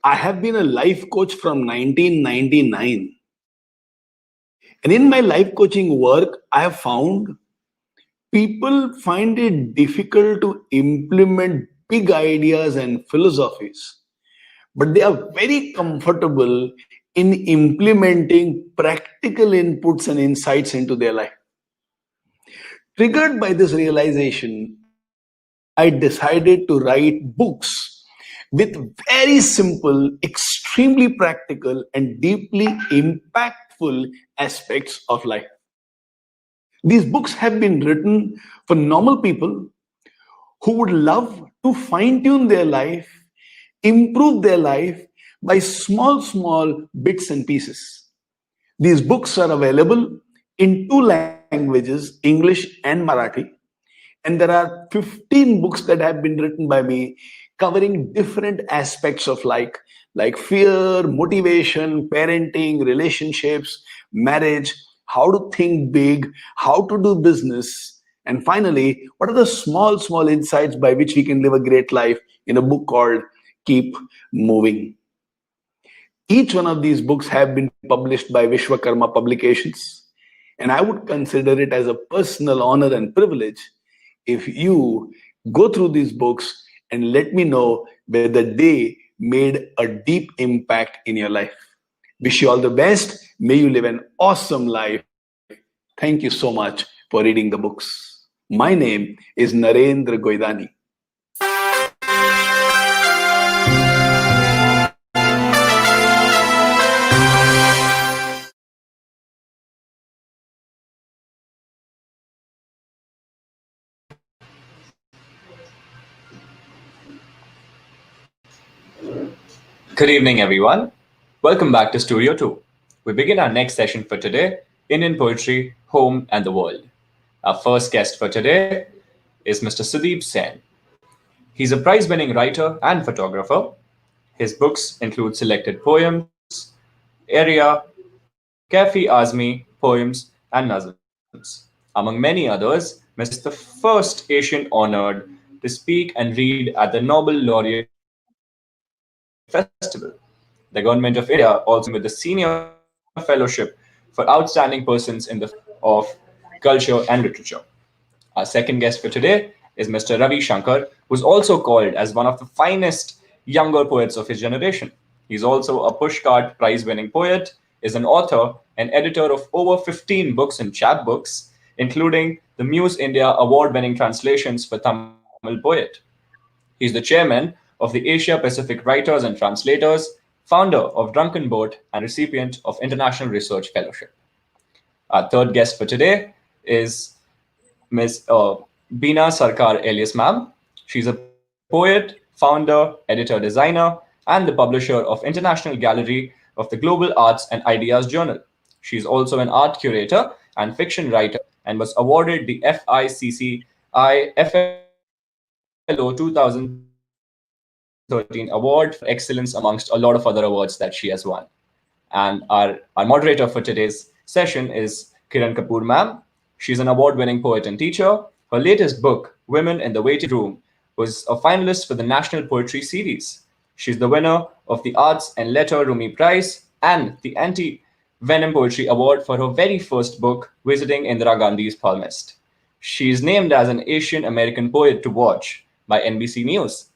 I have been a life coach from 1999. And in my life coaching work, I have found people find it difficult to implement big ideas and philosophies, but they are very comfortable in implementing practical inputs and insights into their life. Triggered by this realization, I decided to write books with very simple, extremely practical, and deeply impactful aspects of life. These books have been written for normal people who would love to fine tune their life, improve their life by small bits and pieces. These books are available in two languages, English and Marathi. And there are 15 books that have been written by me covering different aspects of like fear, motivation, parenting, relationships, marriage, how to think big, how to do business, and finally, what are the small insights by which we can live a great life in a book called Keep Moving. Each one of these books have been published by Vishwakarma Publications, and I would consider it as a personal honor and privilege if you go through these books and let me know whether they made a deep impact in your life. Wish you all the best. May you live an awesome life. Thank you so much for reading the books. My name is Narendra Goidani. Good evening, everyone. Welcome back to Studio 2. We begin our next session for today, Indian Poetry, Home and the World. Our first guest for today is Mr. Sudeep Sen. He's a prize-winning writer and photographer. His books include selected poems, Area, Kafi Azmi, poems, and nazms. Among many others, Mr. is the first Asian honored to speak and read at the Nobel Laureate Festival. The Government of India also with the Senior Fellowship for Outstanding Persons in the field of culture and literature. Our second guest for today is Mr. Ravi Shankar, who's also called as one of the finest younger poets of his generation. He's also a pushcart prize-winning poet, is an author and editor of over 15 books and chapbooks, including the Muse India award-winning translations for Tamil poet. He's the chairman of the Asia Pacific Writers and Translators, founder of Drunken Boat, and recipient of International Research Fellowship. Our third guest for today is Ms. Bina Sarkar Ellias ma'am. She's a poet, founder, editor-designer, and the publisher of International Gallery of the Global Arts and Ideas Journal. She's also an art curator and fiction writer and was awarded the FICCI FLO 2013 Award for Excellence amongst a lot of other awards that she has won. And our moderator for today's session is Kirun Kapur ma'am. She's an award-winning poet and teacher. Her latest book, Women in the Waiting Room, was a finalist for the National Poetry Series. She's the winner of the Arts and Letter Rumi Prize and the Anti-Venom Poetry Award for her very first book, Visiting Indira Gandhi's Palmist. She is named as an Asian American poet to watch by NBC News.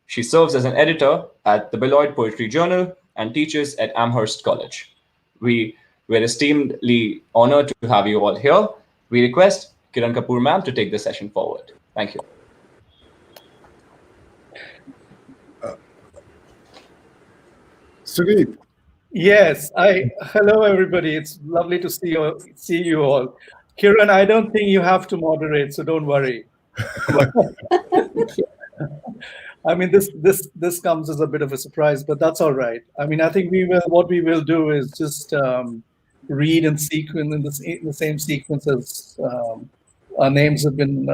She serves as an editor at the Beloit Poetry Journal and teaches at Amherst College. We're esteemedly honored to have you all here. We request Kirun Kapur ma'am to take the session forward. Thank you. Sudeep. Yes. Hello, everybody. It's lovely to see you all. Kirun, I don't think you have to moderate, so don't worry. I mean, this comes as a bit of a surprise, but that's all right. I mean, I think what we will do is just read in sequence in the same sequence as our names have been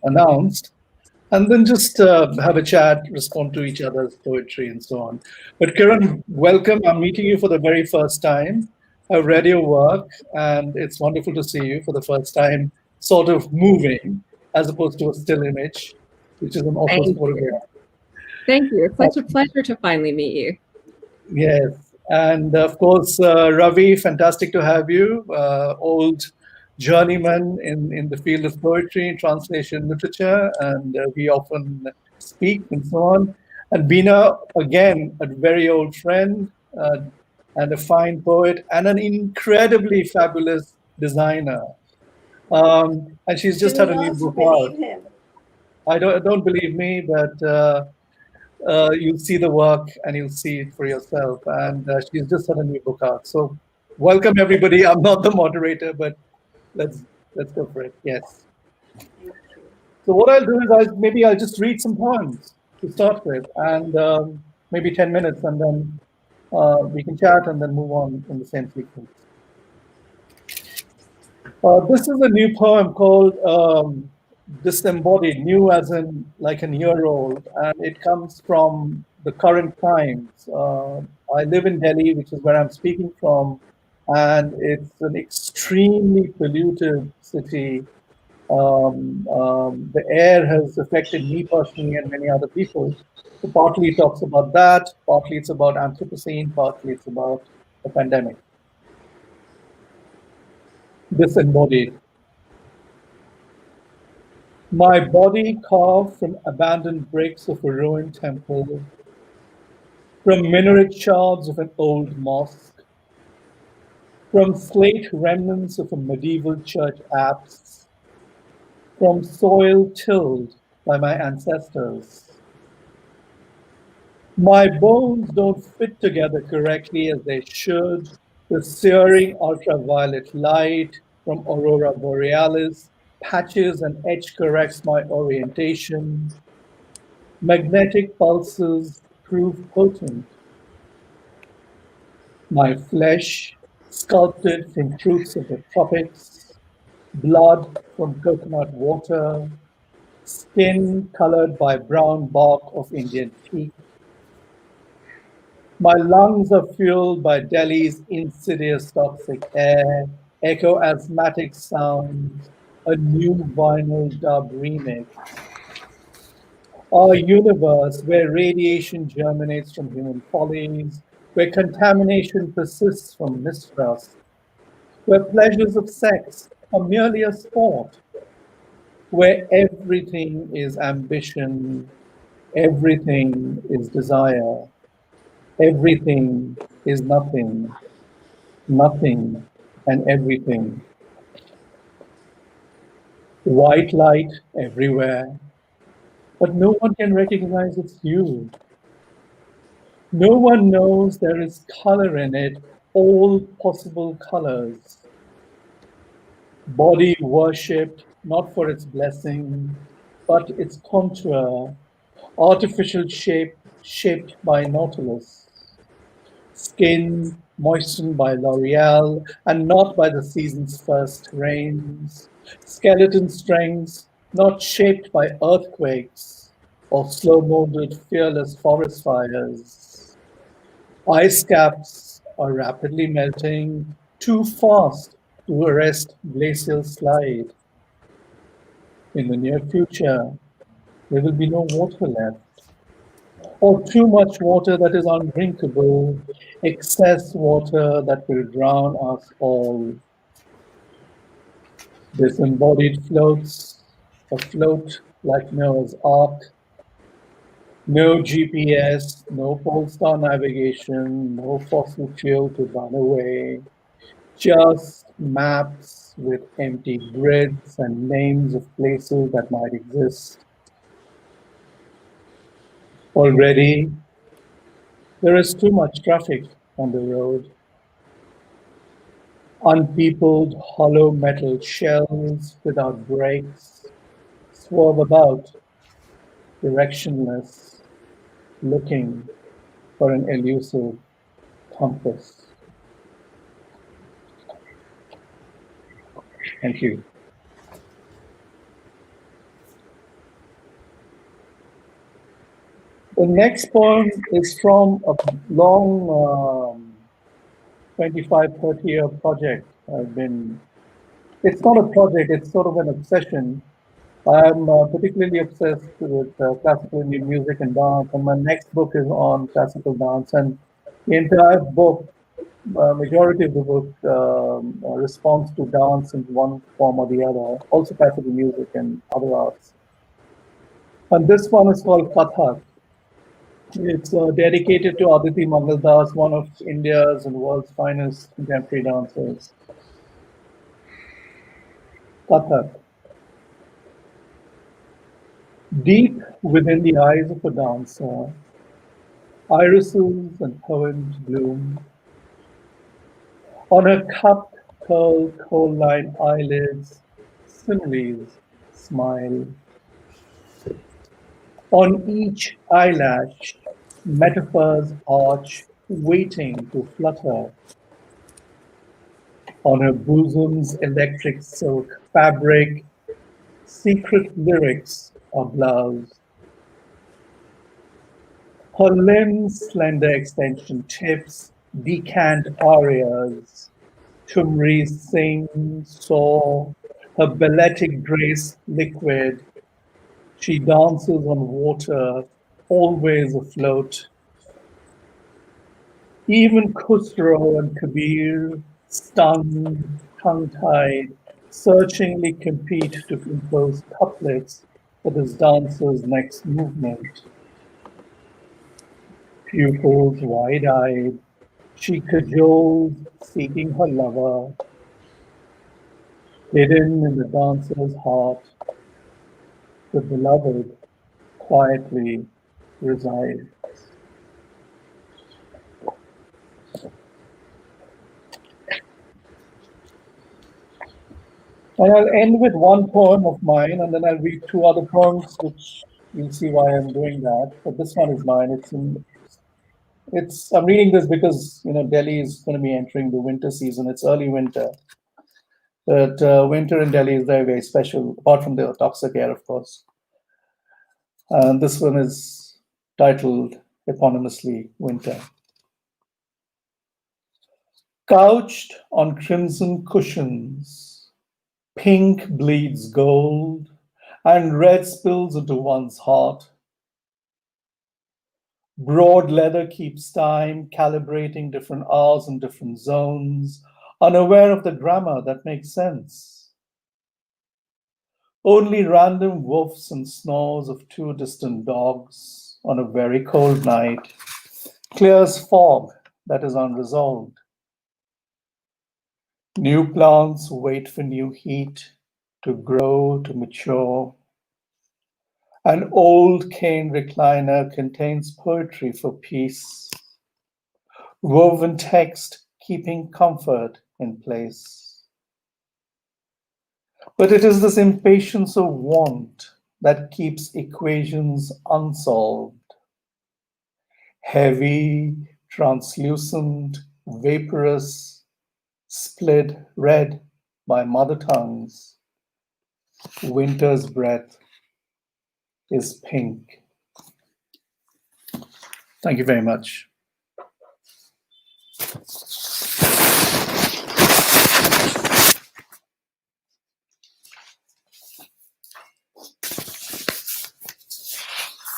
announced, and then just have a chat, respond to each other's poetry and so on. But Kirun, welcome. I'm meeting you for the very first time. I've read your work, and it's wonderful to see you for the first time, sort of moving, as opposed to a still image, which is an awkward photograph. Thank you. It's such a pleasure to finally meet you. Yes, and of course, Ravi, fantastic to have you. Old journeyman in the field of poetry, translation, literature, and we often speak and so on. And Bina, again, a very old friend and a fine poet and an incredibly fabulous designer. And she's just Do had a new not book out. believe him. I don't believe me, but you'll see the work and you'll see it for yourself. And she's just had a new book out. So welcome everybody. I'm not the moderator, but let's let's go for it. Yes. Thank you. So what I'll do is I'll just read some poems to start with, and maybe 10 minutes, and then we can chat and then move on in the same sequence. This is a new poem called Disembodied, new as in like a year old, and it comes from the current times. I live in Delhi, which is where I'm speaking from, and it's an extremely polluted city. The air has affected me personally and many other people. So partly it talks about that, partly it's about Anthropocene, partly it's about the pandemic. Disembodied. My body carved from abandoned bricks of a ruined temple, from minaret shards of an old mosque, from slate remnants of a medieval church apse, from soil tilled by my ancestors. My bones don't fit together correctly as they should. The searing ultraviolet light from aurora borealis patches and edge corrects my orientation. Magnetic pulses prove potent. My flesh, sculpted from fruits of the tropics, blood from coconut water, skin colored by brown bark of Indian teak. My lungs are fueled by Delhi's insidious toxic air, echo asthmatic sounds, a new vinyl dub remix. Our universe, where radiation germinates from human follies, where contamination persists from mistrust, where pleasures of sex are merely a sport, where everything is ambition, everything is desire, everything is nothing, nothing and everything. White light everywhere, but no one can recognize its hue. No one knows there is color in it, all possible colors. Body worshipped not for its blessing, but its contour, artificial shape shaped by Nautilus. Skin moistened by L'Oreal and not by the season's first rains. Skeleton strengths not shaped by earthquakes or slow molded fearless forest fires. Ice caps are rapidly melting too fast to arrest glacial slide. In the near future, there will be no water left, or too much water that is undrinkable, excess water that will drown us all. Disembodied floats afloat like Noah's Ark. No GPS, no Polestar navigation, no fossil fuel to run away. Just maps with empty grids and names of places that might exist. Already, there is too much traffic on the road. Unpeopled hollow metal shells without brakes swerve about, directionless, looking for an elusive compass. Thank you. The next poem is from a long 25, 30-year project it's not a project, it's sort of an obsession. I'm particularly obsessed with classical Indian music and dance, and my next book is on classical dance. And The entire book, majority of the book, responds to dance in one form or the other, also classical music and other arts. And this one is called Kathak. It's dedicated to Aditi Mangaldas, one of India's and world's finest contemporary dancers. Kathak. Deep within the eyes of a dancer, irises and poems bloom. On her cupped, curled, coal-lined eyelids, similes smile. On each eyelash, metaphors arch, waiting to flutter. On her bosom's electric silk fabric, secret lyrics are bloused. Her limbs, slender extension tips, decant arias. Tumri sing, soar, her balletic grace liquid. She dances on water, always afloat. Even Khusro and Kabir, stung, tongue-tied, searchingly compete to compose couplets for this dancer's next movement. Pupils wide-eyed, she cajoles, seeking her lover. Hidden in the dancer's heart, the beloved quietly resides. And I'll end with one poem of mine, and then I'll read two other poems, which you'll see why I'm doing that. But this one is mine. I'm reading this because Delhi is going to be entering the winter season. It's early winter, but winter in Delhi is very, very special. Apart from the toxic air, of course. And this one is titled eponymously "Winter." Couched on crimson cushions, pink bleeds gold, and red spills into one's heart. Broad leather keeps time, calibrating different hours and different zones, unaware of the grammar that makes sense. Only random woofs and snores of two distant dogs on a very cold night clears fog that is unresolved. New plants wait for new heat to grow, to mature. An old cane recliner contains poetry for peace, woven text keeping comfort in place. But it is this impatience of want that keeps equations unsolved. Heavy, translucent, vaporous, split red by mother tongues. Winter's breath is pink. Thank you very much.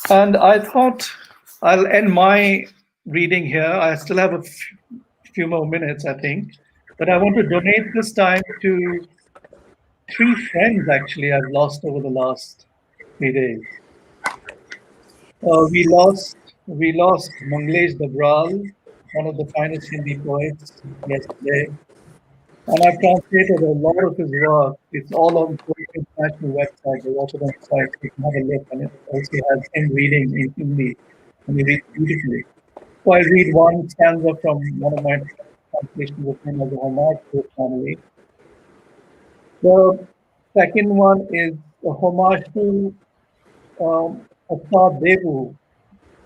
And I thought I'll end my reading here. I still have a few more minutes, I think. But I want to donate this time to three friends, actually, I've lost over the last 3 days. We lost Manglesh Dabral, one of the finest Hindi poets, yesterday. And I've translated a lot of his work. It's all on the international website, the Rotterdam site. You can have a look, and it also has him reading in Hindi, and he reads beautifully. So I read one stanza from one of my translations of him as a homage to his family. The second one is a homage to Ustad Devu.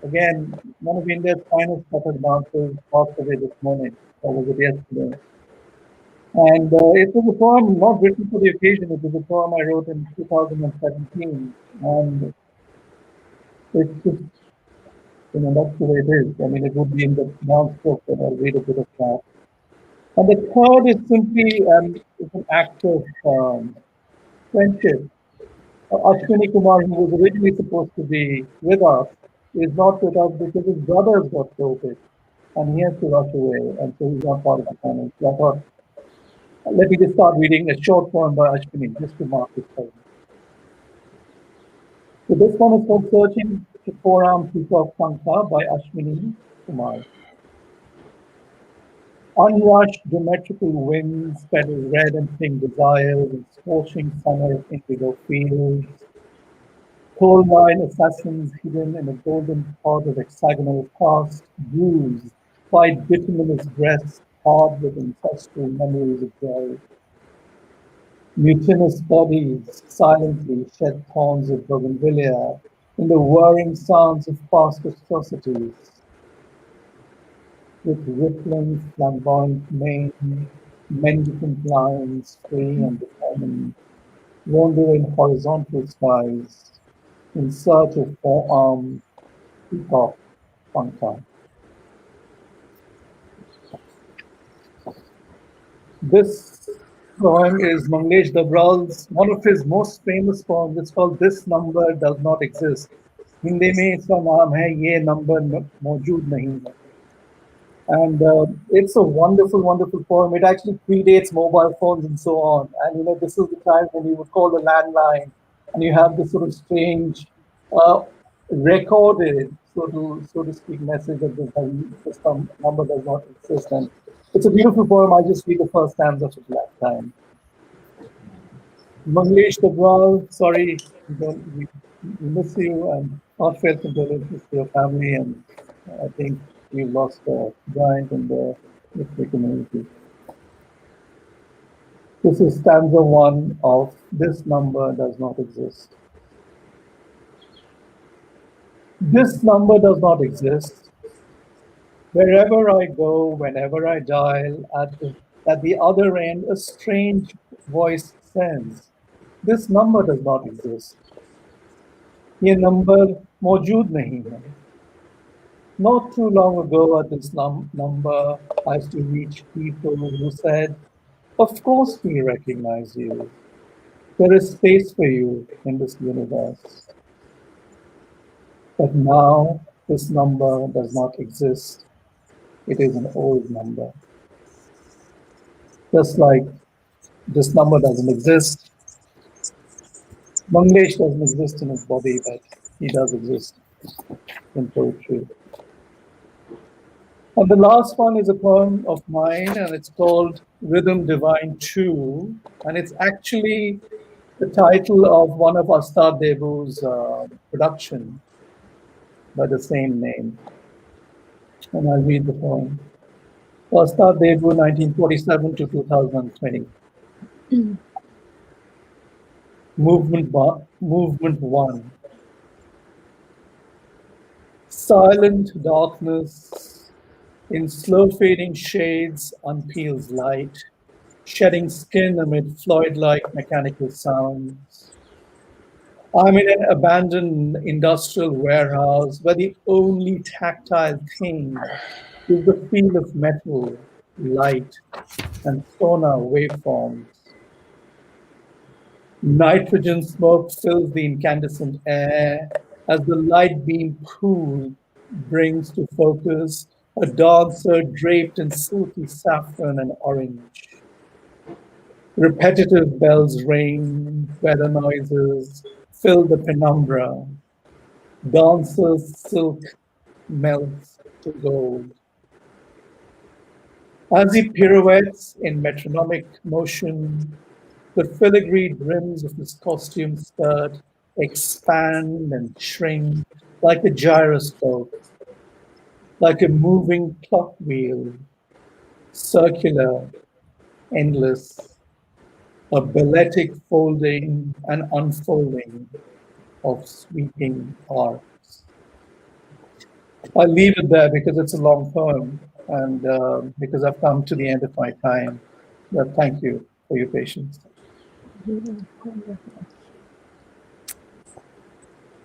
Again, one of India's finest Kathak dancers passed away this morning, or was it yesterday? And it was a poem not written for the occasion. It was a poem I wrote in 2017, and it's just, that's the way it is. I mean, it would be in the dance book, but I'll read a bit of that. And the third is simply it's an act of friendship. Ashwini Kumar, who was originally supposed to be with us, is not with us because his brothers got COVID. and he has to rush away, and so he's not part of the panel. So I thought, let me just start reading a short poem by Ashwini, just to mark this time. So this one is called Searching the Four-Armed Peacock Shankar by Ashwini Kumar. Unrushed geometrical winds peddle red and pink desires in scorching summer indigo fields. Coal mine assassins hidden in a golden pot of hexagonal past, bruised, fight bituminous breasts hard with ancestral memories of joy. Mutinous bodies silently shed thorns of bougainvillea in the whirring sounds of past atrocities. With rippling, flamboyant mane, mendicant lines, free and determined, wander in horizontal skies in search of four-armed peacock Shankar. This poem is Manglesh Dabral's, one of his most famous poems. It's called This Number Does Not Exist. Hindi में इसका नाम है ये number मौजूद नहीं है. And it's a wonderful, wonderful poem. It actually predates mobile phones and so on. And this is the time when you would call the landline, and you have this sort of strange, recorded, so to speak, message that this number does not exist. And it's a beautiful poem. I just read the first stanza for that time. Manglesh Dabral, sorry, we miss you, and heartfelt condolences to your family, and I think we've lost a giant in the Muslim community. This is stanza 1 of This Number Does Not Exist. This number does not exist. Wherever I go, whenever I dial, at the other end, a strange voice says, this number does not exist. ये number मौजूद नहीं है. Not too long ago at this number, I used to reach people who said, of course we recognize you. There is space for you in this universe. But now this number does not exist. It is an old number. Just like this number doesn't exist, Manglesh doesn't exist in his body, but he does exist in poetry. And the last one is a poem of mine, and it's called Rhythm Divine 2. And it's actually the title of one of Astad Devu's production by the same name. And I'll read the poem. Astad Devu, 1947 to 2020. Movement 1. Silent darkness in slow fading shades unpeels light, shedding skin amid Floyd-like mechanical sounds. I'm in an abandoned industrial warehouse where the only tactile thing is the feel of metal, light, and sonar waveforms. Nitrogen smoke fills the incandescent air as the light beam pool brings to focus a dancer draped in silky saffron and orange. Repetitive bells ring, weather noises fill the penumbra. Dancer's silk melts to gold. As he pirouettes in metronomic motion, the filigreed rims of his costume skirt expand and shrink like a gyroscope, like a moving clock wheel, circular, endless, a balletic folding and unfolding of sweeping arcs. I'll leave it there because it's a long poem, and because I've come to the end of my time. But thank you for your patience.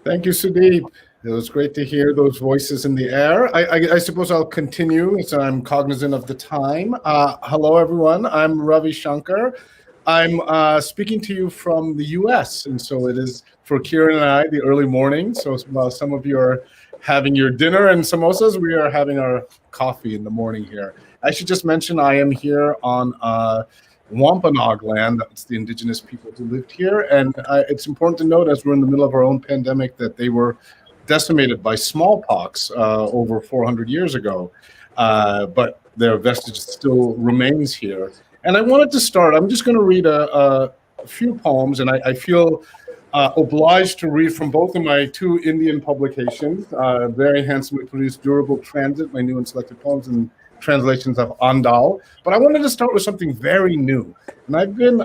Thank you, Sudeep. It was great to hear those voices in the air. I suppose I'll continue as I'm cognizant of the time. Hello, everyone. I'm Ravi Shankar. I'm speaking to you from the US, and so it is for Kirun and I the early morning. So while some of you are having your dinner and samosas. We are having our coffee in the morning here. I should just mention I am here on Wampanoag land. That's the indigenous people who lived here. And it's important to note, as we're in the middle of our own pandemic, that they were decimated by smallpox over 400 years ago. But their vestige still remains here. And I wanted to start, I'm just going to read a few poems, and I feel obliged to read from both of my two Indian publications, very handsomely produced Durable Transit, my new and selected poems, and translations of Andal. But I wanted to start with something very new. And I've been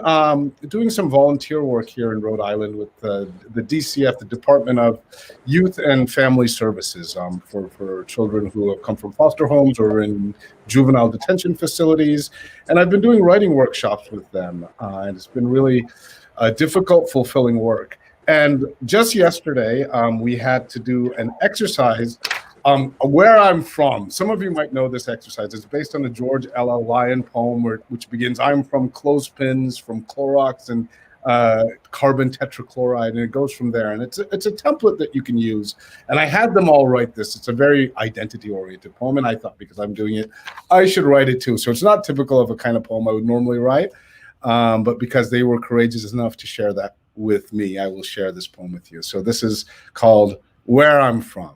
doing some volunteer work here in Rhode Island with the DCF, the Department of Youth and Family Services, for children who have come from foster homes or in juvenile detention facilities. And I've been doing writing workshops with them. And it's been really difficult, fulfilling work. And just yesterday, we had to do an exercise where I'm from. Some of you might know this exercise. It's based on the George L.L. Lyon poem, which begins, I'm from clothespins, from Clorox and carbon tetrachloride, and it goes from there. And it's a template that you can use. And I had them all write this. It's a very identity-oriented poem, and I thought because I'm doing it, I should write it too. So it's not typical of a kind of poem I would normally write, but because they were courageous enough to share that with me, I will share this poem with you. So this is called Where I'm From.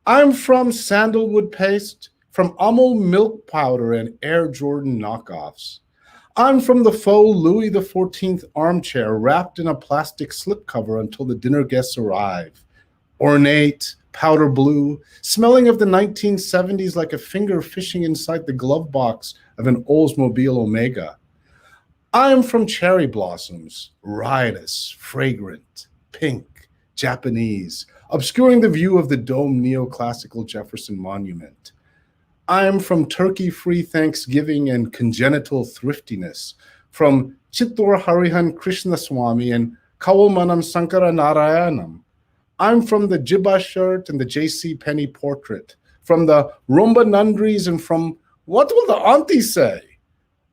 I'm from sandalwood paste, from Amul milk powder and Air Jordan knockoffs. I'm from the faux Louis XIV armchair wrapped in a plastic slipcover until the dinner guests arrive. Ornate, powder blue, smelling of the 1970s like a finger fishing inside the glove box of an Oldsmobile Omega. I'm from cherry blossoms, riotous, fragrant, pink, Japanese, obscuring the view of the domed neoclassical Jefferson Monument. I am from turkey-free Thanksgiving and congenital thriftiness, from Chittor Harihan Krishnaswamy and Kawalmanam Sankara Narayanam. I'm from the Jibba shirt and the J.C. Penney portrait, from the Rumba Nundries and from What Will the Auntie Say?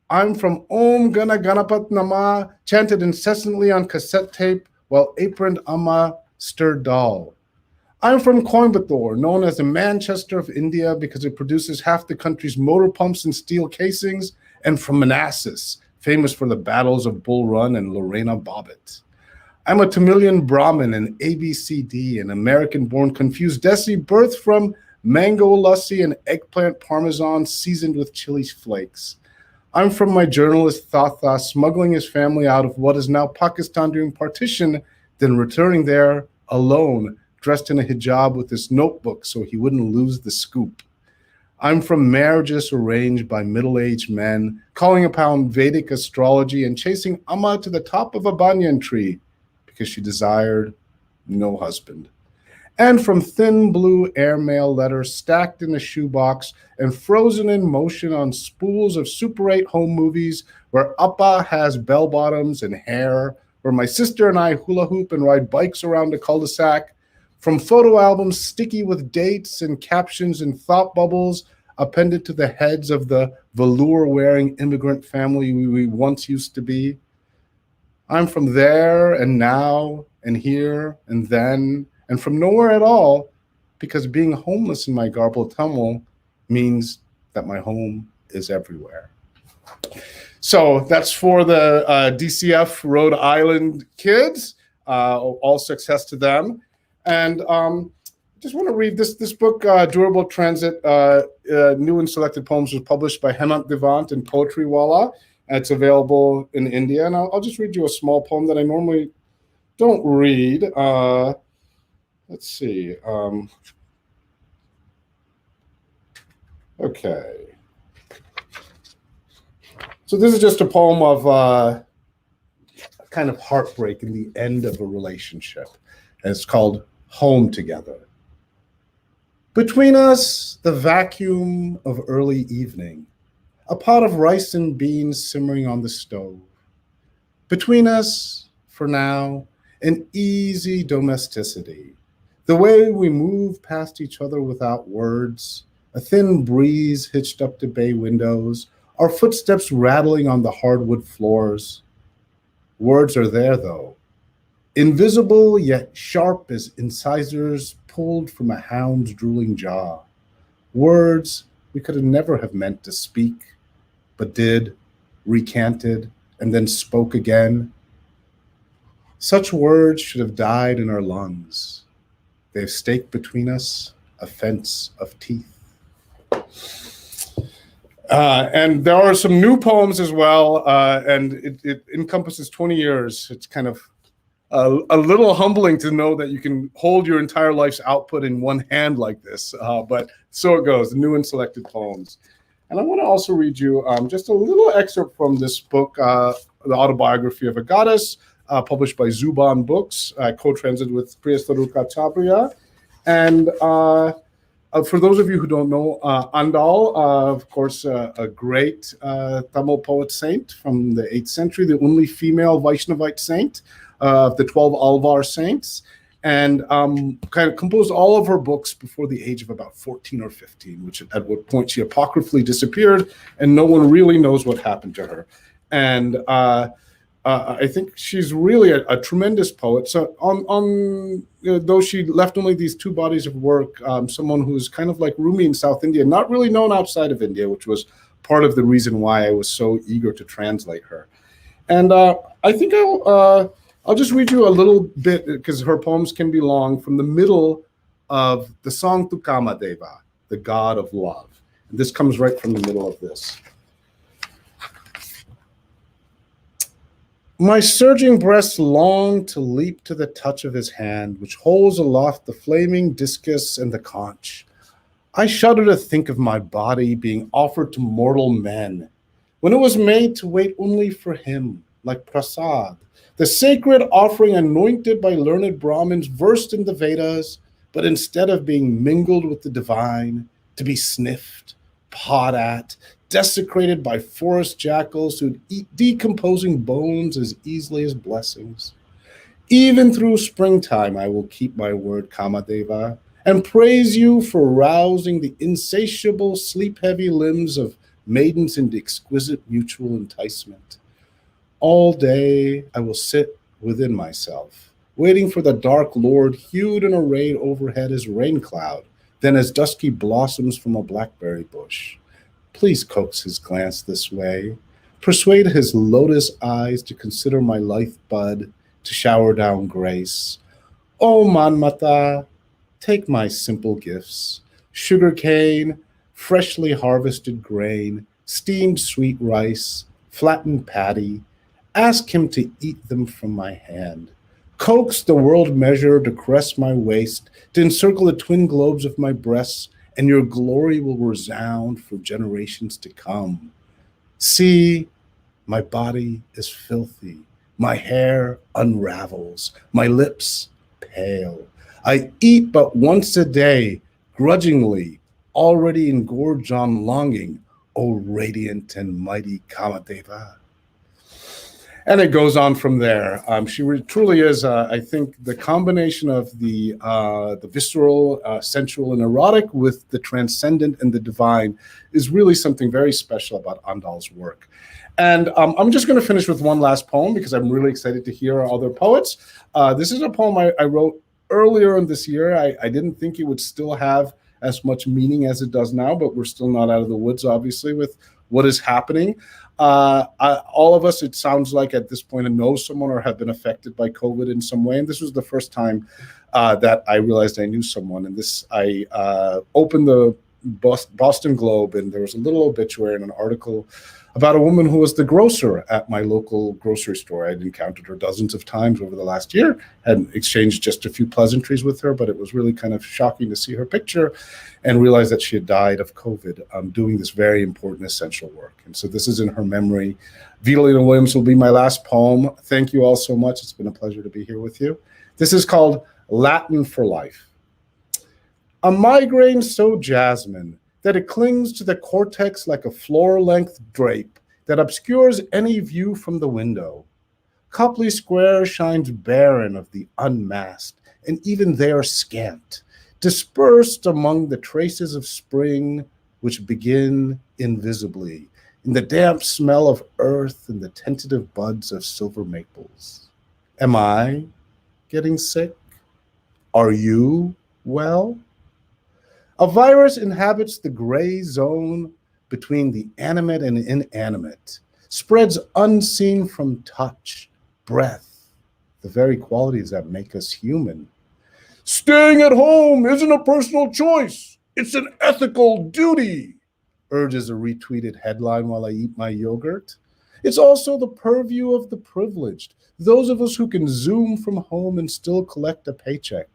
I'm from Om Gana Ganapat Nama, chanted incessantly on cassette tape while aproned Amma stirred dal. I'm from Coimbatore, known as the Manchester of India because it produces half the country's motor pumps and steel casings, and from Manassas, famous for the battles of Bull Run and Lorena Bobbitt. I'm a Tamilian Brahmin, an ABCD, an American-born confused Desi, birthed from mango lassi and eggplant parmesan seasoned with chili flakes. I'm from my journalist Thatha, smuggling his family out of what is now Pakistan during partition, then returning there alone, dressed in a hijab with his notebook so he wouldn't lose the scoop. I'm from marriages arranged by middle-aged men, calling upon Vedic astrology and chasing Amma to the top of a banyan tree because she desired no husband. And from thin blue airmail letters stacked in a shoebox and frozen in motion on spools of Super 8 home movies where Appa has bell-bottoms and hair, where my sister and I hula hoop and ride bikes around a cul-de-sac, from photo albums sticky with dates and captions and thought bubbles appended to the heads of the velour-wearing immigrant family we once used to be. I'm from there and now and here and then and from nowhere at all, because being homeless in my garbled Tamil means that my home is everywhere. So that's for the DCF Rhode Island kids. All success to them. And just want to read this book, Durable Transit, New and Selected Poems, was published by Hemant Devant and Poetry Wala. It's available in India. And I'll just read you a small poem that I normally don't read. Let's see. Okay. So this is just a poem of kind of heartbreak in the end of a relationship. And it's called Home Together. Between us, the vacuum of early evening, a pot of rice and beans simmering on the stove. Between us, for now, an easy domesticity, the way we move past each other without words, a thin breeze hitched up to bay windows, our footsteps rattling on the hardwood floors. Words are there, though, invisible yet sharp as incisors pulled from a hound's drooling jaw. Words we could have never have meant to speak, but did, recanted, and then spoke again. Such words should have died in our lungs. They've staked between us a fence of teeth. And there are some new poems as well, and it encompasses 20 years. It's kind of a little humbling to know that you can hold your entire life's output in one hand like this, but so it goes, new and selected poems. And I want to also read you just a little excerpt from this book, The Autobiography of a Goddess, published by Zuban Books, co-translated with Priyastharuka. And for those of you who don't know, Andal, of course, a great Tamil poet saint from the 8th century, the only female Vaishnavite saint of the 12 Alvar saints, and kind of composed all of her books before the age of about 14 or 15, which at what point she apocryphally disappeared, and no one really knows what happened to her. And I think she's really a tremendous poet. So though she left only these 2 bodies of work, someone who's kind of like Rumi in South India, not really known outside of India, which was part of the reason why I was so eager to translate her. And I think I'll just read you a little bit, because her poems can be long, from the middle of the song to Kamadeva, the god of love. And this comes right from the middle of this. My surging breasts long to leap to the touch of his hand, which holds aloft the flaming discus and the conch. I shudder to think of my body being offered to mortal men, when it was made to wait only for him, like prasad, the sacred offering anointed by learned Brahmins versed in the Vedas, but instead of being mingled with the divine, to be sniffed, pawed at, desecrated by forest jackals who'd eat decomposing bones as easily as blessings. Even through springtime, I will keep my word, Kamadeva, and praise you for rousing the insatiable, sleep-heavy limbs of maidens into exquisite mutual enticement. All day, I will sit within myself, waiting for the dark lord hued and arrayed overhead as rain cloud, then as dusky blossoms from a blackberry bush. Please coax his glance this way. Persuade his lotus eyes to consider my life bud, to shower down grace. O Manmata, take my simple gifts, sugar cane, freshly harvested grain, steamed sweet rice, flattened patty. Ask him to eat them from my hand. Coax the world measure to caress my waist, to encircle the twin globes of my breasts, and your glory will resound for generations to come. See, my body is filthy, my hair unravels, my lips pale. I eat but once a day, grudgingly, already engorged on longing, O radiant and mighty Kamadeva. And it goes on from there. She truly is, I think, the combination of the visceral, sensual, and erotic with the transcendent and the divine is really something very special about Andal's work. And I'm just going to finish with one last poem because I'm really excited to hear other poets. This is a poem I wrote earlier in this year. I didn't think it would still have as much meaning as it does now, but we're still not out of the woods, obviously, with what is happening. All of us, it sounds like at this point, know someone or have been affected by COVID in some way. And this was the first time that I realized I knew someone. And I opened the Boston Globe, and there was a little obituary and an article about a woman who was the grocer at my local grocery store. I'd encountered her dozens of times over the last year, had exchanged just a few pleasantries with her, but it was really kind of shocking to see her picture and realize that she had died of COVID doing this very important, essential work. And so this is in her memory. Vitalina Williams will be my last poem. Thank you all so much. It's been a pleasure to be here with you. This is called Latin for Life. A migraine so jasmine that it clings to the cortex like a floor-length drape that obscures any view from the window. Copley Square shines barren of the unmasked, and even there scant, dispersed among the traces of spring which begin invisibly, in the damp smell of earth and the tentative buds of silver maples. Am I getting sick? Are you Well, a virus inhabits the gray zone between the animate and inanimate, spreads unseen from touch, breath, the very qualities that make us human. Staying at home isn't a personal choice. It's an ethical duty, urges a retweeted headline while I eat my yogurt. It's also the purview of the privileged, those of us who can Zoom from home and still collect a paycheck.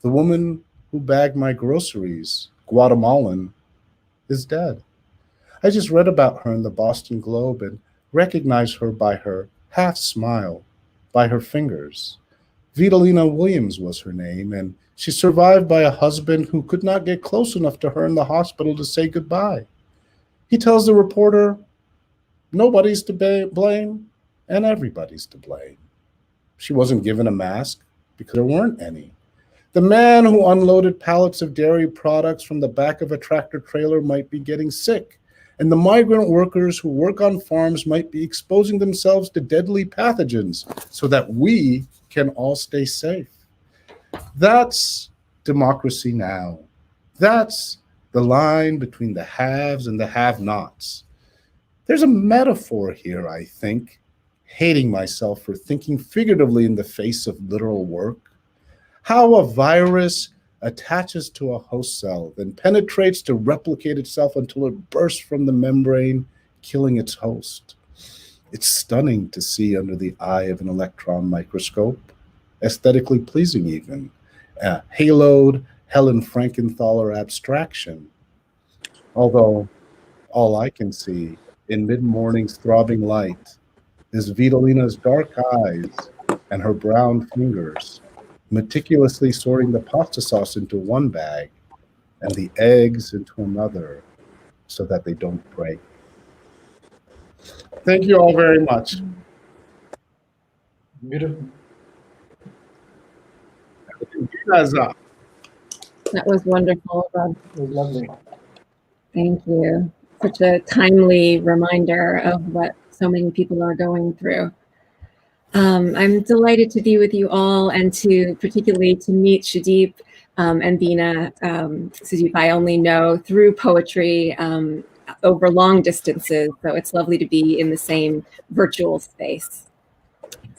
The woman who bagged my groceries, Guatemalan, is dead. I just read about her in the Boston Globe and recognized her by her half smile, by her fingers. Vitalina Williams was her name, and she survived by a husband who could not get close enough to her in the hospital to say goodbye. He tells the reporter, nobody's to blame, and everybody's to blame. She wasn't given a mask because there weren't any. The man who unloaded pallets of dairy products from the back of a tractor trailer might be getting sick, and the migrant workers who work on farms might be exposing themselves to deadly pathogens so that we can all stay safe. That's democracy now. That's the line between the haves and the have-nots. There's a metaphor here, I think, hating myself for thinking figuratively in the face of literal work. How a virus attaches to a host cell, then penetrates to replicate itself until it bursts from the membrane, killing its host. It's stunning to see under the eye of an electron microscope, aesthetically pleasing even, a haloed Helen Frankenthaler abstraction. Although all I can see in mid-morning's throbbing light is Vitalina's dark eyes and her brown fingers, meticulously sorting the pasta sauce into one bag and the eggs into another so that they don't break. Thank you all very much. Beautiful. That was wonderful, Rob. It was lovely. Thank you. Such a timely reminder of what so many people are going through. I'm delighted to be with you all and particularly to meet Sudeep and Bina. Sudeep, I only know through poetry over long distances, so it's lovely to be in the same virtual space.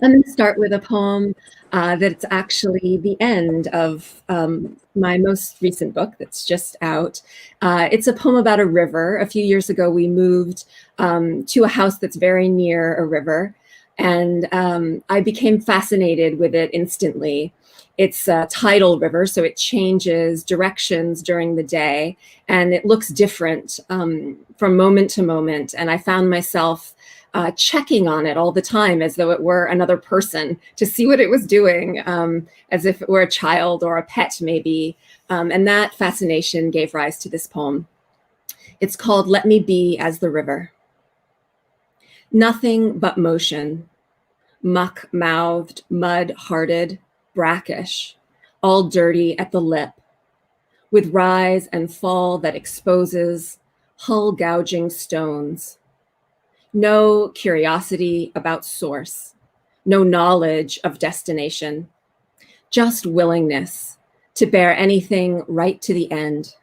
I'm going to start with a poem that's actually the end of my most recent book that's just out. It's a poem about a river. A few years ago, we moved to a house that's very near a river, and I became fascinated with it instantly. It's a tidal river, so it changes directions during the day, and it looks different from moment to moment. And I found myself checking on it all the time as though it were another person to see what it was doing, as if it were a child or a pet maybe. And that fascination gave rise to this poem. It's called Let Me Be as the River. Nothing but motion, muck-mouthed, mud-hearted, brackish, all dirty at the lip, with rise and fall that exposes hull-gouging stones. No curiosity about source, no knowledge of destination, just willingness to bear anything right to the end.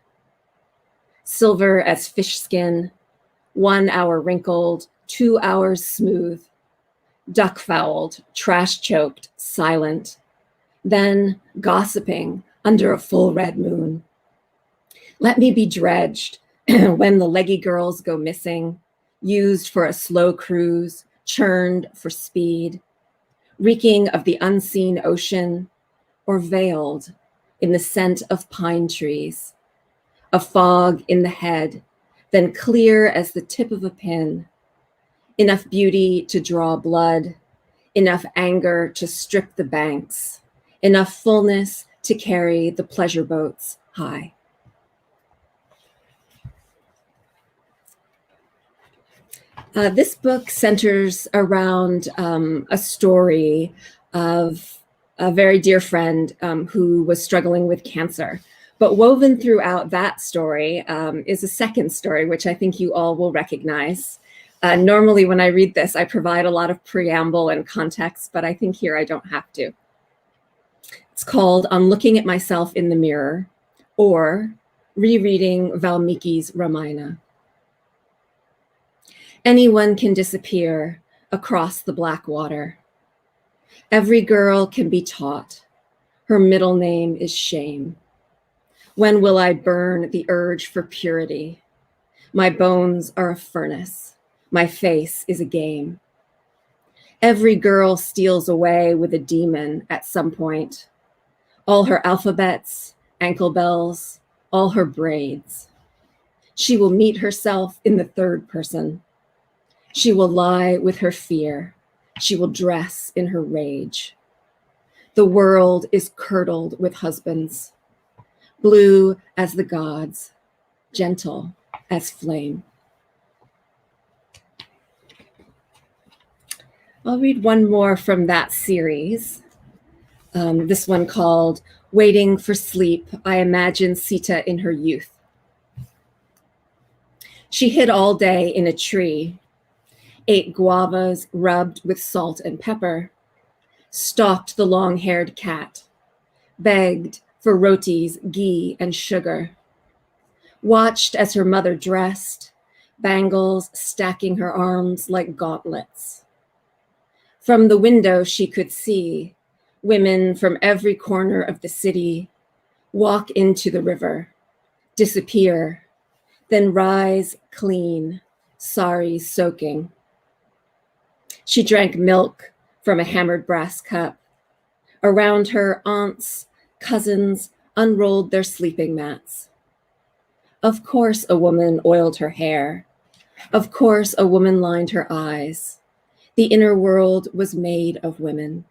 Silver as fish skin, 1 hour wrinkled, 2 hours smooth, duck-fouled, trash-choked, silent, then gossiping under a full red moon. Let me be dredged when the leggy girls go missing, used for a slow cruise, churned for speed, reeking of the unseen ocean, or veiled in the scent of pine trees, a fog in the head, then clear as the tip of a pin, enough beauty to draw blood, enough anger to strip the banks, enough fullness to carry the pleasure boats high. This book centers around a story of a very dear friend who was struggling with cancer. But woven throughout that story is a second story, which I think you all will recognize. Normally, when I read this, I provide a lot of preamble and context, but I think here I don't have to. It's called On Looking at Myself in the Mirror, or rereading Valmiki's Ramayana. Anyone can disappear across the black water. Every girl can be taught. Her middle name is shame. When will I burn the urge for purity? My bones are a furnace. My face is a game. Every girl steals away with a demon at some point. All her alphabets, ankle bells, all her braids. She will meet herself in the third person. She will lie with her fear. She will dress in her rage. The world is curdled with husbands, blue as the gods, gentle as flame. I'll read one more from that series. This one called Waiting for Sleep. I Imagine Sita in Her Youth. She hid all day in a tree, ate guavas rubbed with salt and pepper, stalked the long-haired cat, begged for rotis, ghee, and sugar, watched as her mother dressed, bangles stacking her arms like gauntlets. From the window she could see women from every corner of the city walk into the river, disappear, then rise clean, saris soaking. She drank milk from a hammered brass cup. Around her, aunts, cousins unrolled their sleeping mats. Of course, a woman oiled her hair. Of course, a woman lined her eyes. The inner world was made of women.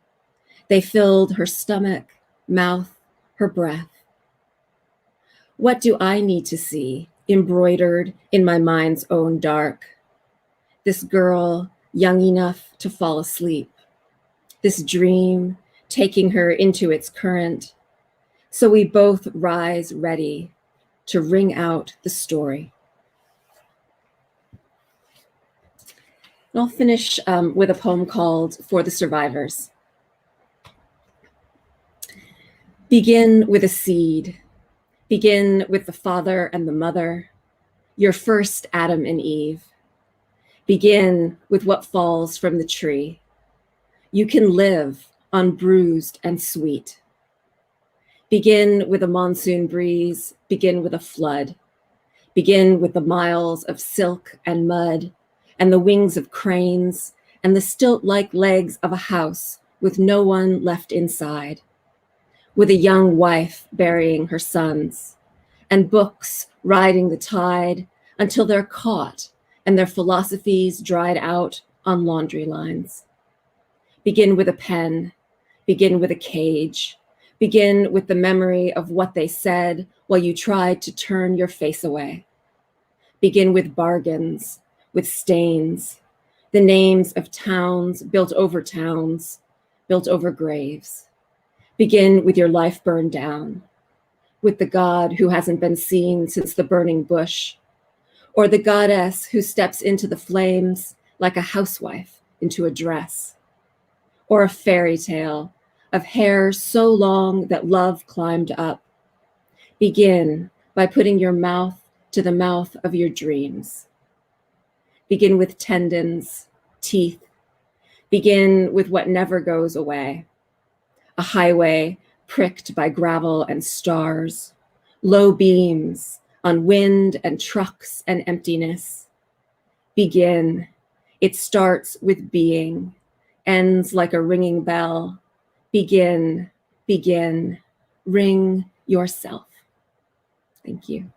They filled her stomach, mouth, her breath. What do I need to see, embroidered in my mind's own dark? This girl, young enough to fall asleep. This dream, taking her into its current. So we both rise ready to ring out the story. And I'll finish with a poem called For the Survivors. Begin with a seed. Begin with the father and the mother, your first Adam and Eve. Begin with what falls from the tree. You can live unbruised and sweet. Begin with a monsoon breeze. Begin with a flood. Begin with the miles of silk and mud and the wings of cranes and the stilt-like legs of a house with no one left inside. With a young wife burying her sons, and books riding the tide until they're caught and their philosophies dried out on laundry lines. Begin with a pen, begin with a cage, begin with the memory of what they said while you tried to turn your face away. Begin with bargains, with stains, the names of towns, built over graves. Begin with your life burned down, with the God who hasn't been seen since the burning bush, or the goddess who steps into the flames like a housewife into a dress, or a fairy tale of hair so long that love climbed up. Begin by putting your mouth to the mouth of your dreams. Begin with tendons, teeth. Begin with what never goes away. A highway pricked by gravel and stars, low beams on wind and trucks and emptiness. Begin. It starts with being, ends like a ringing bell. Begin, begin, ring yourself. Thank you.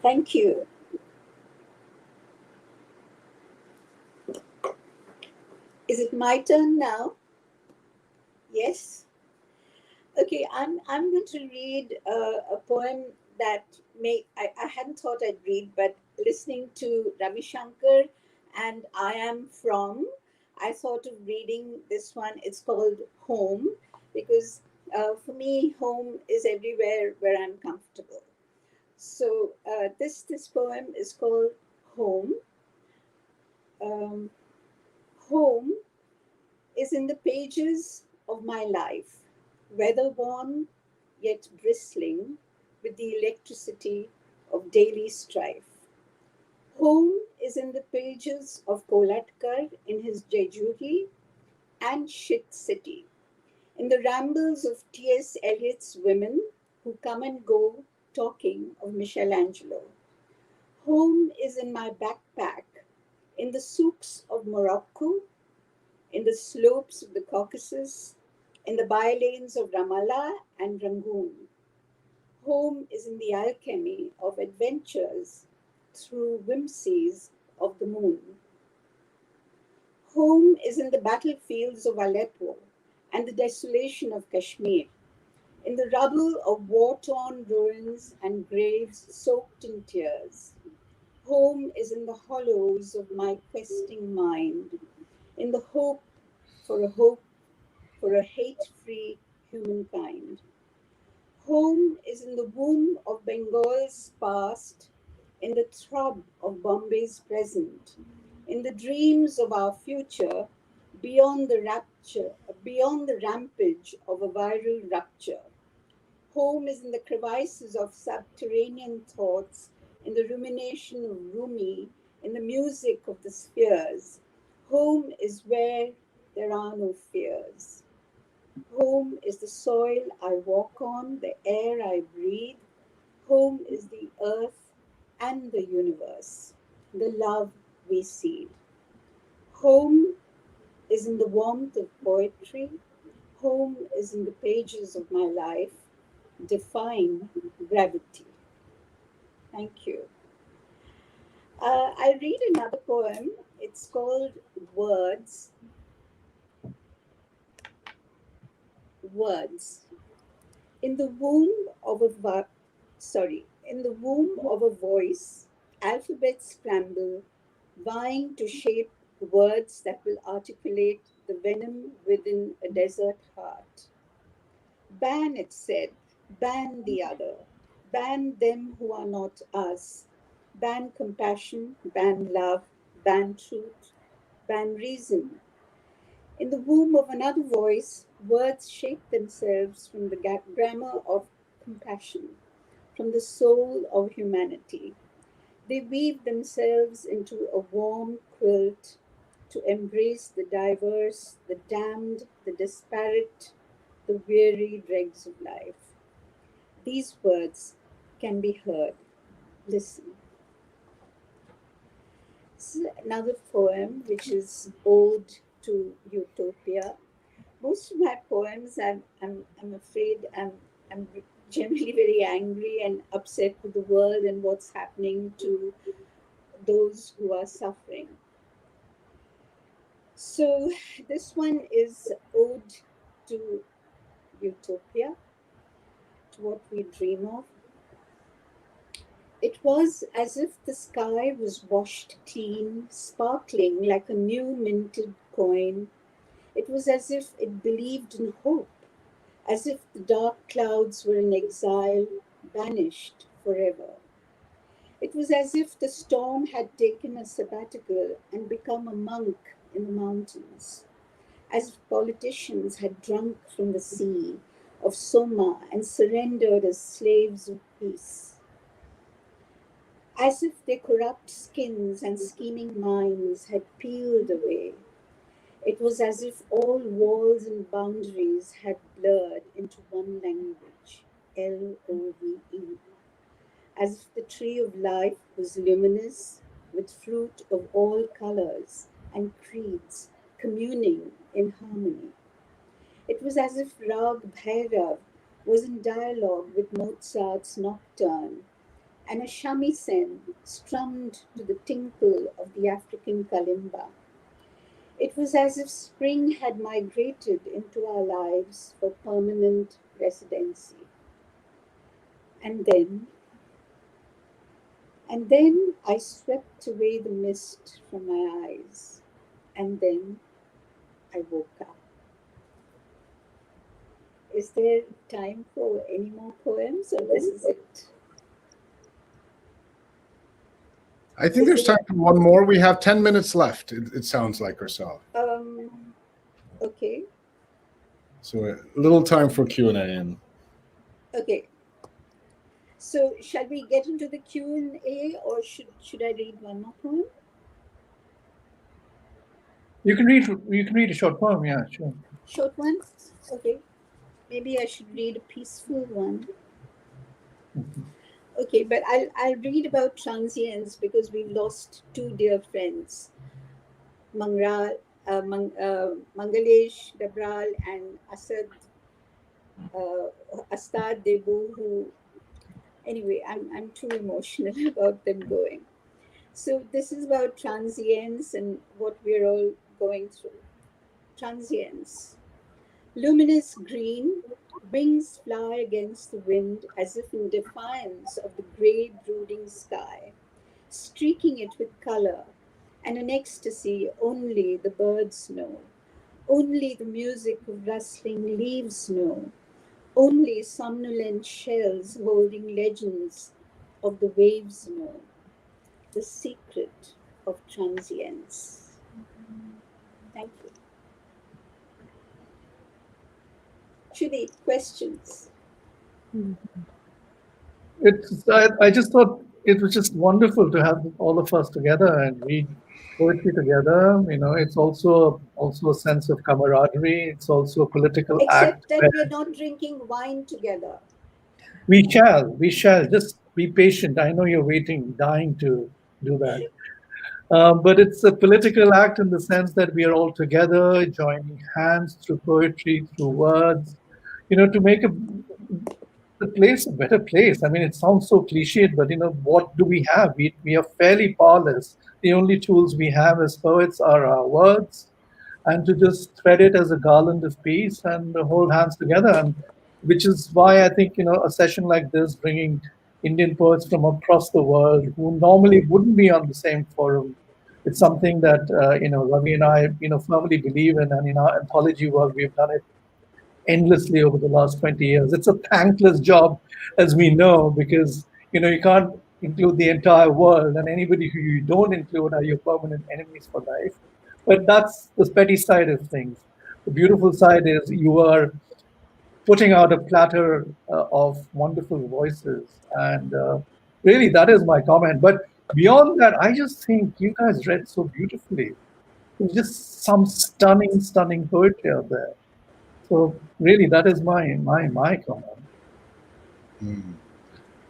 Thank you. Is it my turn now? Yes. Okay, I'm going to read a poem that I hadn't thought I'd read, but listening to Ravi Shankar and I Am From, I thought of reading this one. It's called Home, because for me, home is everywhere where I'm comfortable. So this poem is called Home. Home is in the pages of my life, weather-worn yet bristling with the electricity of daily strife. Home is in the pages of Kolatkar in his Jejuri and Shit City, in the rambles of T.S. Eliot's women who come and go talking of Michelangelo. Home is in my backpack, in the souks of Morocco, in the slopes of the Caucasus, in the bylanes of Ramallah and Rangoon. Home is in the alchemy of adventures through whimsies of the moon. Home is in the battlefields of Aleppo and the desolation of Kashmir, in the rubble of war-torn ruins and graves soaked in tears. Home is in the hollows of my questing mind, in the hope for a hate-free humankind. Home is in the womb of Bengal's past, in the throb of Bombay's present, in the dreams of our future, beyond the rampage of a viral rupture. Home is in the crevices of subterranean thoughts, in the rumination of Rumi, in the music of the spheres. Home is where there are no fears. Home is the soil I walk on, the air I breathe. Home is the earth and the universe, the love we seed. Home is in the warmth of poetry. Home is in the pages of my life, defying gravity. Thank you. I read another poem. It's called Words. Words. In the womb of a voice, alphabets scramble, vying to shape words that will articulate the venom within a desert heart. Ban, it said, ban the other, ban them who are not us, ban compassion, ban love, ban truth, ban reason. In the womb of another voice, words shape themselves from the grammar of compassion, from the soul of humanity. They weave themselves into a warm quilt to embrace the diverse, the damned, the disparate, the weary dregs of life. These words can be heard. Listen. This is another poem which is Ode to Utopia. Most of my poems, I'm afraid, I'm generally very angry and upset with the world and what's happening to those who are suffering. So this one is Ode to Utopia, to what we dream of. It was as if the sky was washed clean, sparkling like a new minted coin. It was as if it believed in hope, as if the dark clouds were in exile, banished forever. It was as if the storm had taken a sabbatical and become a monk in the mountains, as if politicians had drunk from the sea of Soma and surrendered as slaves of peace. As if their corrupt skins and scheming minds had peeled away. It was as if all walls and boundaries had blurred into one language, Love. As if the tree of life was luminous, with fruit of all colors and creeds communing in harmony. It was as if Rag Bhairav was in dialogue with Mozart's Nocturne, and a shamisen strummed to the tinkle of the African kalimba. It was as if spring had migrated into our lives for permanent residency. And then I swept away the mist from my eyes, and then I woke up. Is there time for any more poems, or this is it? I think there's time for one more. We have 10 minutes left, it sounds like, or so. Oh, So a little time for Q&A. And Okay. So shall we get into the Q&A, or should I read one more poem? You can read a short poem, yeah, sure. Short one? Okay. Maybe I should read a peaceful one. Okay, but I'll read about transience because we've lost two dear friends, Mangalesh Dabral and Astad Debu, who, anyway, I'm too emotional about them going. So this is about transience and what we're all going through. Transience. Luminous green, wings fly against the wind as if in defiance of the grey brooding sky, streaking it with color, and an ecstasy only the birds know, only the music of rustling leaves know, only somnolent shells holding legends of the waves know, the secret of transience. Thank you. Judy, questions? I just thought it was just wonderful to have all of us together and read poetry together. You know, it's also a sense of camaraderie. It's also a political act. Except that we're not drinking wine together. We shall. Just be patient. I know you're waiting, dying to do that. But it's a political act in the sense that we are all together, joining hands through poetry, through words, you know, to make the place a better place. I mean, it sounds so cliched, but you know, what do we have? We are fairly powerless. The only tools we have as poets are our words, and to just thread it as a garland of peace and hold hands together. And which is why I think, you know, a session like this, bringing Indian poets from across the world who normally wouldn't be on the same forum, it's something that you know, Ravi and I, you know, firmly believe in, and in our anthology work, we've done it endlessly over the last 20 years. It's a thankless job, as we know, because you know, you can't include the entire world, and anybody who you don't include are your permanent enemies for life. But that's the petty side of things. The beautiful side is you are putting out a platter of wonderful voices, and really, that is my comment. But beyond that, I just think you guys read so beautifully. There's just some stunning poetry out there. So really, that is my comment.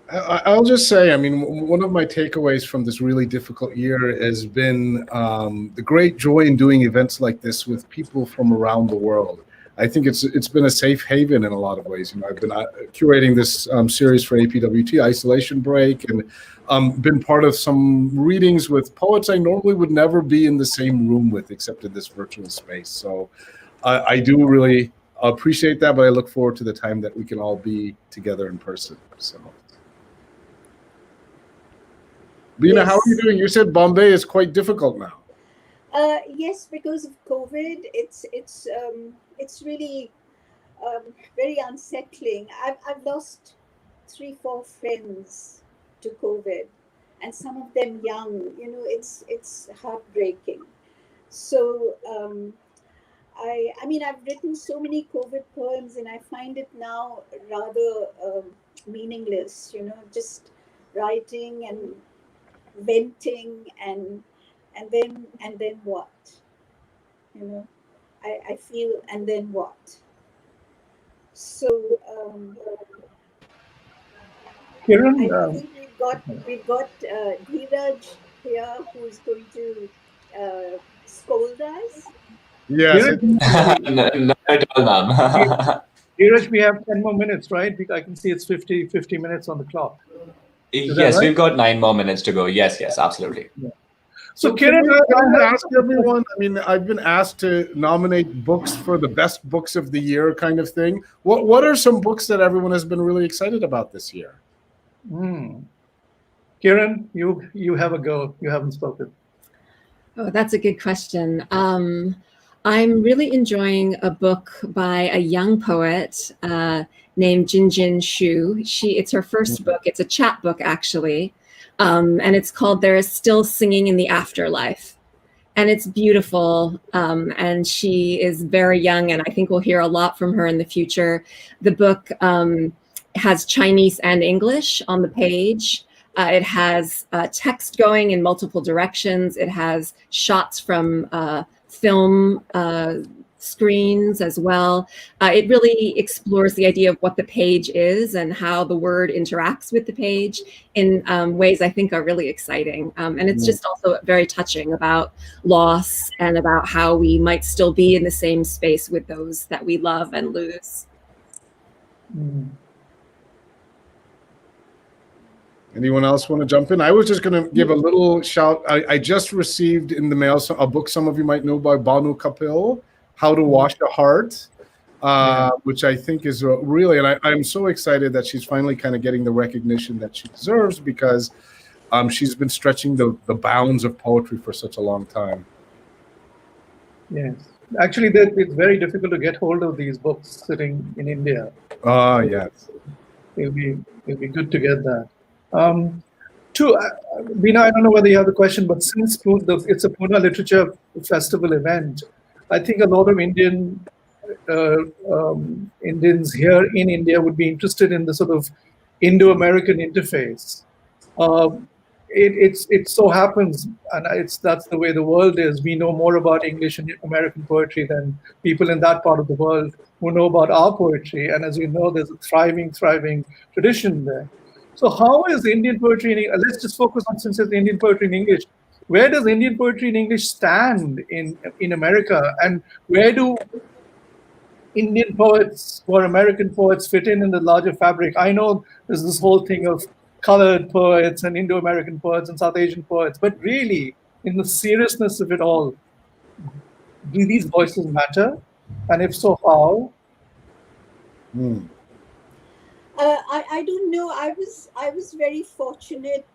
I'll just say, I mean, one of my takeaways from this really difficult year has been the great joy in doing events like this with people from around the world. I think it's been a safe haven in a lot of ways. You know, I've been curating this series for APWT, Isolation Break, and been part of some readings with poets I normally would never be in the same room with, except in this virtual space. So I do really appreciate that, but I look forward to the time that we can all be together in person. So, Bina, Yes. how are you doing? You said Bombay is quite difficult now. Yes, because of COVID, it's really very unsettling. I've lost 3-4 friends to COVID, and some of them young. You know, it's heartbreaking. So I mean, I've written so many COVID poems, and I find it now rather meaningless. You know, just writing and venting and then what? You know, I feel, and then what? So Kirun, I think we've got Dheeraj here who's going to scold us. Yes. Not at all, ma'am. Dheeraj, we have 10 more minutes, right? I can see it's 50 minutes on the clock. Yes, right? we've got 9 more minutes to go. Yes, absolutely. Yeah. So Kirun, can I ask everyone? I mean, I've been asked to nominate books for the best books of the year, kind of thing. What are some books that everyone has been really excited about this year? Kirun, you have a go. You haven't spoken. Oh, that's a good question. I'm really enjoying a book by a young poet named Jinjin Shu. It's her first book. It's a chat book, actually. And it's called There Is Still Singing in the Afterlife. and it's beautiful. And she is very young, and I think we'll hear a lot from her in the future. The book has Chinese and English on the page. It has text going in multiple directions. It has shots from film screens as well. It really explores the idea of what the page is and how the word interacts with the page in ways I think are really exciting. And it's just also very touching about loss and about how we might still be in the same space with those that we love and lose. Anyone else want to jump in? I was just going to give a little shout. I just received in the mail a book some of you might know by Binu Kapil, How to Wash a Heart, which I think is really, and I'm so excited that she's finally kind of getting the recognition that she deserves, because she's been stretching the bounds of poetry for such a long time. Yes. Actually, it's very difficult to get hold of these books sitting in India. Yes. It'll be good to get that. Bina, I don't know whether you have the question, but since it's a Pune Literature Festival event, I think a lot of Indians here in India would be interested in the sort of Indo-American interface. It so happens, and that's the way the world is. We know more about English and American poetry than people in that part of the world who know about our poetry. And as you know, there's a thriving tradition there. So how is Indian poetry let's just focus on, since it's Indian poetry in English, where does Indian poetry in English stand in America? And where do Indian poets or American poets fit in the larger fabric? I know there's this whole thing of colored poets and Indo-American poets and South Asian poets, but really, in the seriousness of it all, do these voices matter? And if so, how? I don't know. I was very fortunate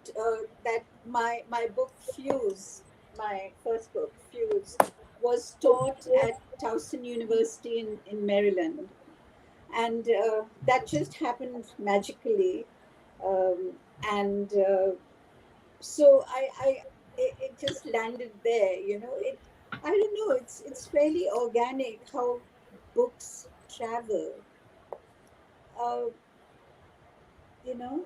that my book Fuse, my first book Fuse, was taught at Towson University in Maryland, and that just happened magically, and so it just landed there. You know, I don't know. It's fairly organic how books travel. You know,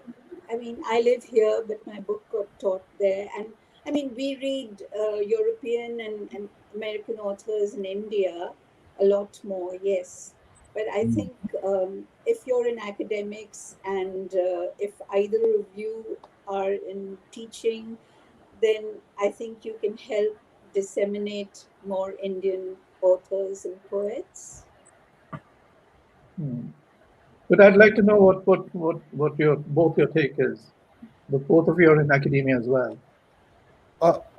I mean, I live here, but my book got taught there. And I mean, we read European and American authors in India a lot more, yes. But I think if you're in academics and if either of you are in teaching, then I think you can help disseminate more Indian authors and poets. But I'd like to know what both your take is. But both of you are in academia as well.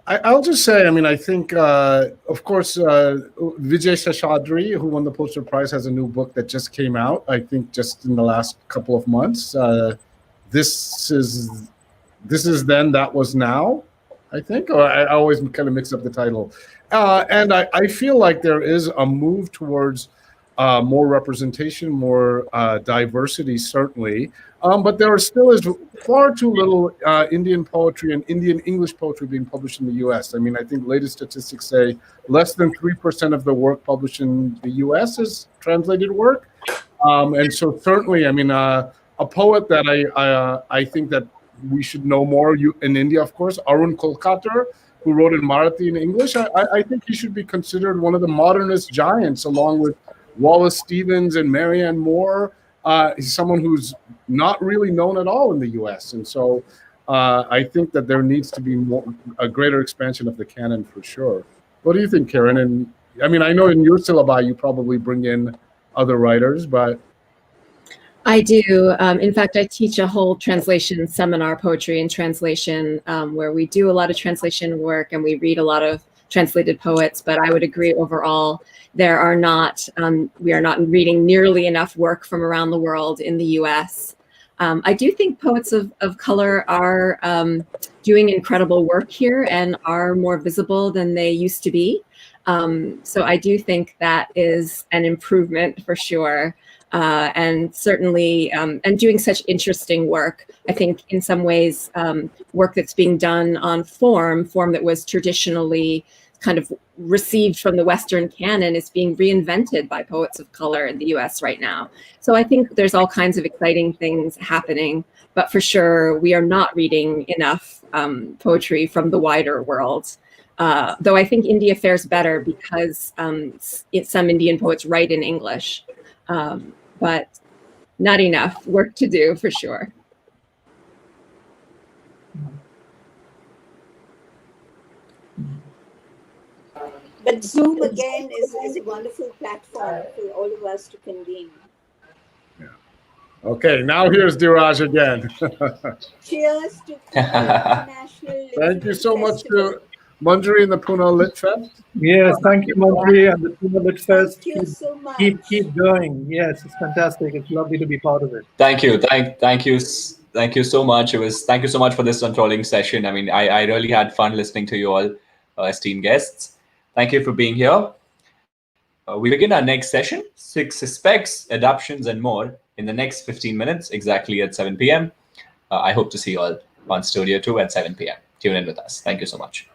I'll just say, I mean, I think, of course, Vijay Seshadri, who won the Pulitzer Prize, has a new book that just came out, I think, just in the last couple of months. This is Then, That Was Now, I think, or I always kind of mix up the title. And I feel like there is a move towards more representation, more diversity, certainly. But there still is far too little Indian poetry and Indian English poetry being published in the U.S. I mean, I think latest statistics say less than 3% of the work published in the U.S. is translated work. And so certainly, I mean, a poet that I think that we should know more in India, of course, Arun Kolkata, who wrote in Marathi in English. I think he should be considered one of the modernist giants, along with Wallace Stevens and Marianne Moore. He's someone who's not really known at all in the U.S. And so I think that there needs to be a greater expansion of the canon for sure. What do you think, Kirun? And I mean, I know in your syllabi you probably bring in other writers, but I do. In fact, I teach a whole translation seminar, poetry and translation, where we do a lot of translation work and we read a lot of translated poets. But I would agree overall, we are not reading nearly enough work from around the world in the U.S. I do think poets of color are doing incredible work here and are more visible than they used to be. So I do think that is an improvement for sure. And certainly, and doing such interesting work. I think in some ways, work that's being done on form that was traditionally kind of received from the Western canon is being reinvented by poets of color in the US right now. So I think there's all kinds of exciting things happening, but for sure we are not reading enough poetry from the wider world. Though I think India fares better because some Indian poets write in English, but not enough work to do for sure. But Zoom again is a wonderful platform for all of us to convene. Okay, now here's Diraj again. Cheers to Pune International Thank you so much Festival. to Manjari and the Pune Lit Fest. Yes, thank you, Manjari, and the Pune Lit Fest. Thank you so much. Keep going. Yes, it's fantastic. It's lovely to be part of it. Thank you. Thank you so much. Thank you so much for this enthralling session. I mean, I really had fun listening to you all, esteemed guests. Thank you for being here. We begin our next session, 6 Suspects, Adaptions, and more in the next 15 minutes, exactly at 7 p.m. I hope to see you all on Studio 2 at 7 p.m. Tune in with us. Thank you so much.